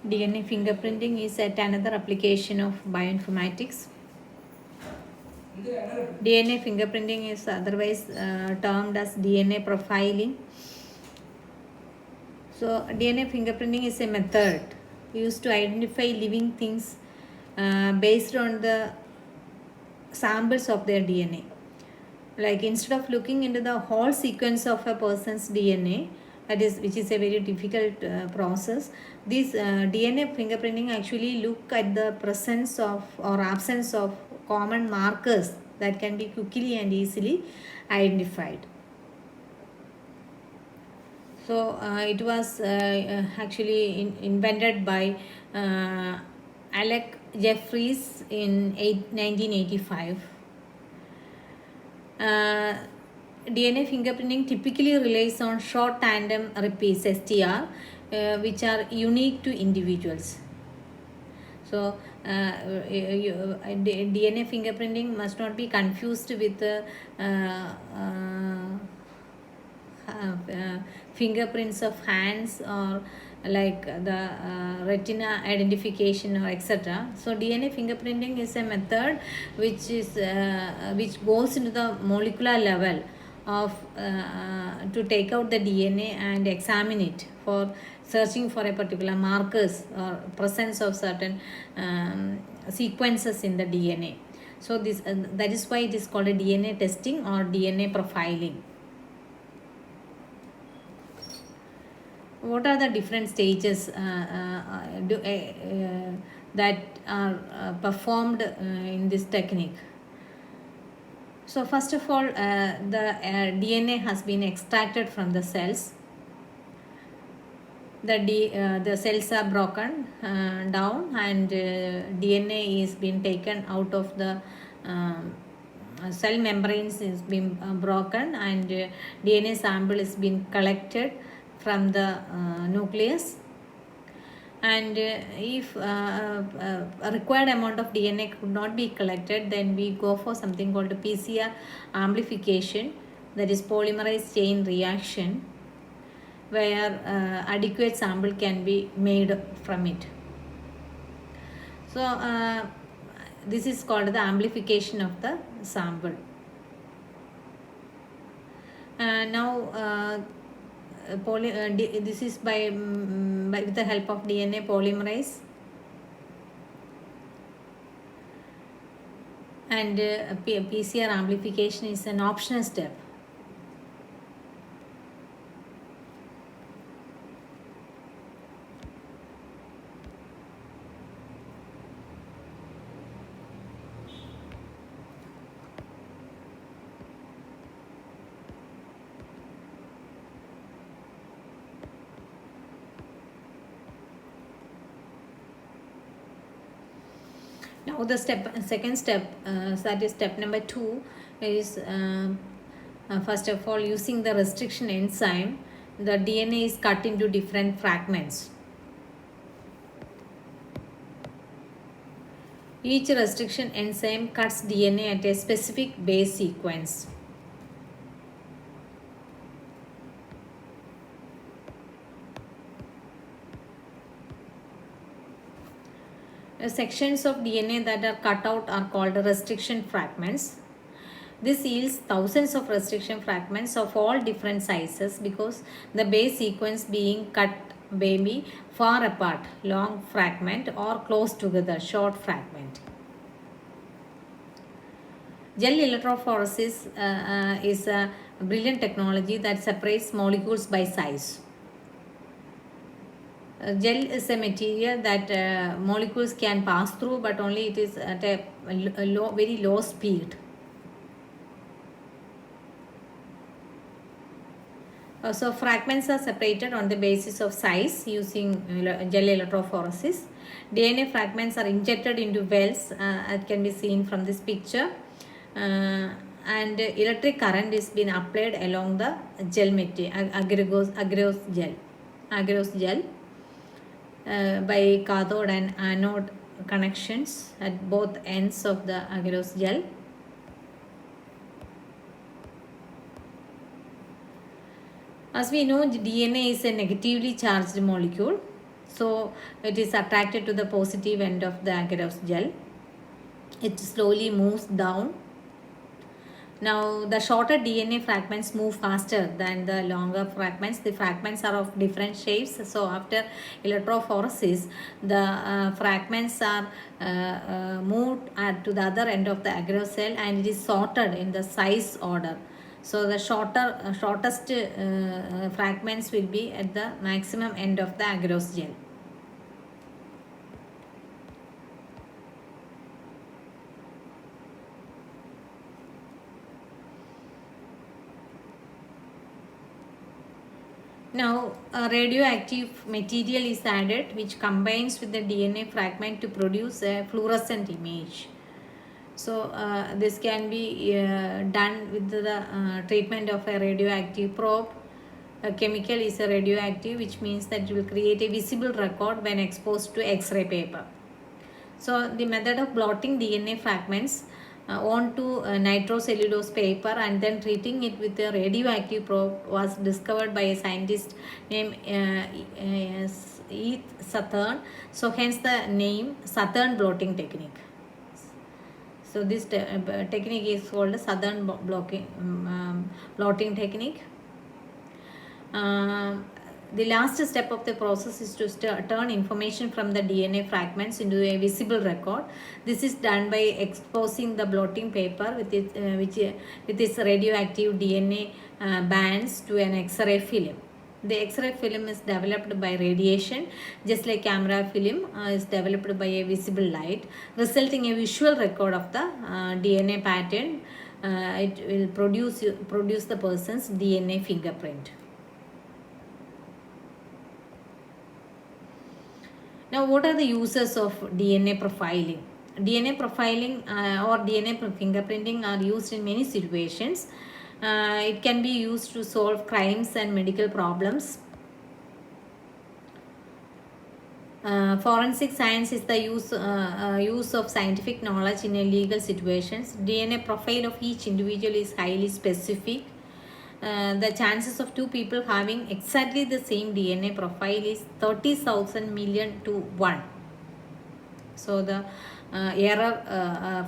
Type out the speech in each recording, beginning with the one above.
DNA fingerprinting is yet another application of bioinformatics. DNA fingerprinting is otherwise termed as DNA profiling. So, DNA fingerprinting is a method used to identify living things based on the samples of their DNA. Like instead of looking into the whole sequence of a person's DNA, which is a very difficult process, this DNA fingerprinting actually look at the presence of or absence of common markers that can be quickly and easily identified. So it was actually invented by Alec Jeffreys in 1985. DNA fingerprinting typically relies on short tandem repeats STR, which are unique to individuals. So DNA fingerprinting must not be confused with fingerprints of hands or like the retina identification or etc. So DNA fingerprinting is a method which goes into the molecular level of to take out the DNA and examine it for searching for a particular markers or presence of certain sequences in the DNA. So this that is why it is called a DNA testing or DNA profiling. What are the different stages that are performed in this technique? So first of all, the DNA has been extracted from the cells. The cells are broken down and DNA is being taken out of the cell membranes is being broken and DNA sample is being collected from the nucleus. And if a required amount of DNA could not be collected, then we go for something called PCR amplification, that is polymerase chain reaction, where adequate sample can be made from it. So this is called the amplification of the sample. Now this is by with the help of DNA polymerase, and PCR amplification is an optional step. Now the second step, that is step number 2, is first of all, using the restriction enzyme, the DNA is cut into different fragments. Each restriction enzyme cuts DNA at a specific base sequence. Sections of DNA that are cut out are called restriction fragments. This yields thousands of restriction fragments of all different sizes because the base sequence being cut may be far apart, long fragment, or close together, short fragment. Gel electrophoresis is a brilliant technology that separates molecules by size. Gel is a material that molecules can pass through, but only it is at a very low speed. So fragments are separated on the basis of size using gel electrophoresis. DNA fragments are injected into wells, as can be seen from this picture, and electric current is being applied along the gel material, agarose gel. By cathode and anode connections at both ends of the agarose gel. As we know, DNA is a negatively charged molecule. So it is attracted to the positive end of the agarose gel. It slowly moves down. Now the shorter DNA fragments move faster than the longer fragments. The fragments are of different shapes. So after electrophoresis, the fragments are moved to the other end of the agarose cell, and it is sorted in the size order. So the shortest fragments will be at the maximum end of the agarose gel. Now, a radioactive material is added which combines with the DNA fragment to produce a fluorescent image. So, this can be done with the treatment of a radioactive probe. A chemical is a radioactive, which means that it will create a visible record when exposed to X-ray paper. So, the method of blotting DNA fragments onto nitrocellulose paper and then treating it with a radioactive probe was discovered by a scientist named E. Southern. So hence the name Southern blotting technique. So this technique is called Southern blotting technique. The last step of the process is to turn information from the DNA fragments into a visible record. This is done by exposing the blotting paper with its radioactive DNA bands to an X-ray film. The X-ray film is developed by radiation, just like camera film is developed by a visible light, resulting in a visual record of the DNA pattern. It will produce the person's DNA fingerprint. Now, what are the uses of DNA profiling? DNA profiling or DNA fingerprinting are used in many situations. It can be used to solve crimes and medical problems. Forensic science is the use of scientific knowledge in legal situations. DNA profile of each individual is highly specific. The chances of two people having exactly the same DNA profile is 30,000 million to 1. So the error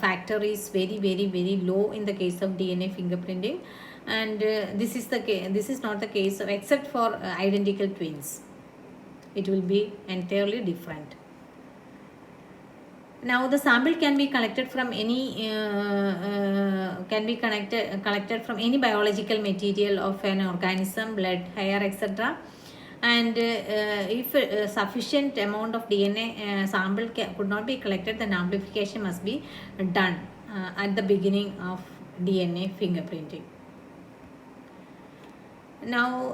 factor is very, very, very low in the case of DNA fingerprinting, and this is not the case of, except for identical twins. It will be entirely different. Now the sample can be collected from any collected from any biological material of an organism, blood, hair, etc. And if a sufficient amount of DNA sample could not be collected, then amplification must be done at the beginning of DNA fingerprinting. Now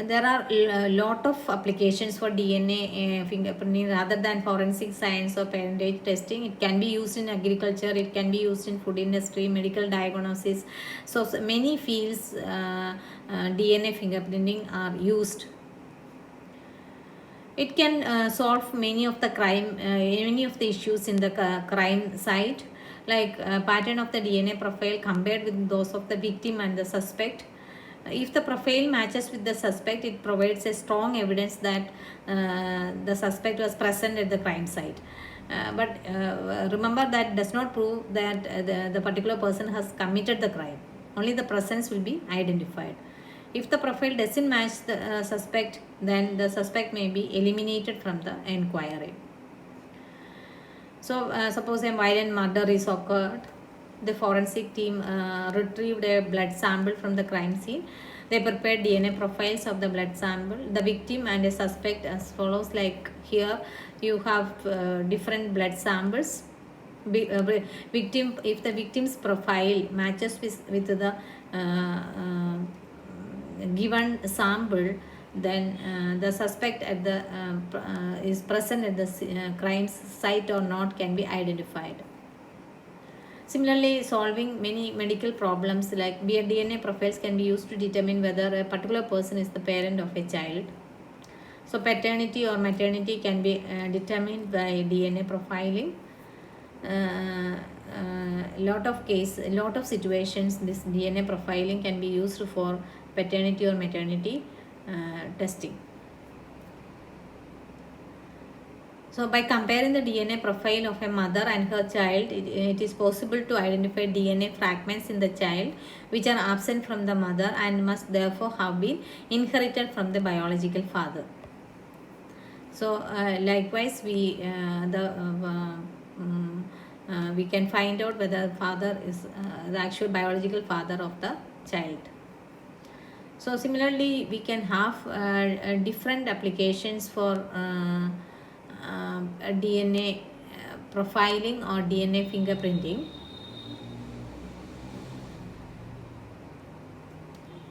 there are a lot of applications for DNA fingerprinting rather than forensic science or parentage testing. It can be used in agriculture, it can be used in food industry, medical diagnosis. So many fields DNA fingerprinting are used. It can solve many of the issues in the crime site, like pattern of the DNA profile compared with those of the victim and the suspect. If the profile matches with the suspect, it provides a strong evidence that the suspect was present at the crime site. But remember, that does not prove that the particular person has committed the crime. Only the presence will be identified. If the profile doesn't match the suspect, then the suspect may be eliminated from the inquiry. So suppose a violent murder is occurred. The forensic team retrieved a blood sample from the crime scene. They prepared DNA profiles of the blood sample, the victim and a suspect as follows. Like here you have different blood samples. Victim, if the victim's profile matches with the given sample, then the suspect at the is present at the crime site or not can be identified. Similarly, solving many medical problems like DNA profiles can be used to determine whether a particular person is the parent of a child. So paternity or maternity can be determined by DNA profiling. Lot of situations, this DNA profiling can be used for paternity or maternity testing. So by comparing the DNA profile of a mother and her child, it is possible to identify DNA fragments in the child which are absent from the mother and must therefore have been inherited from the biological father. So likewise, we can find out whether the father is the actual biological father of the child. So similarly, we can have different applications for DNA profiling or DNA fingerprinting.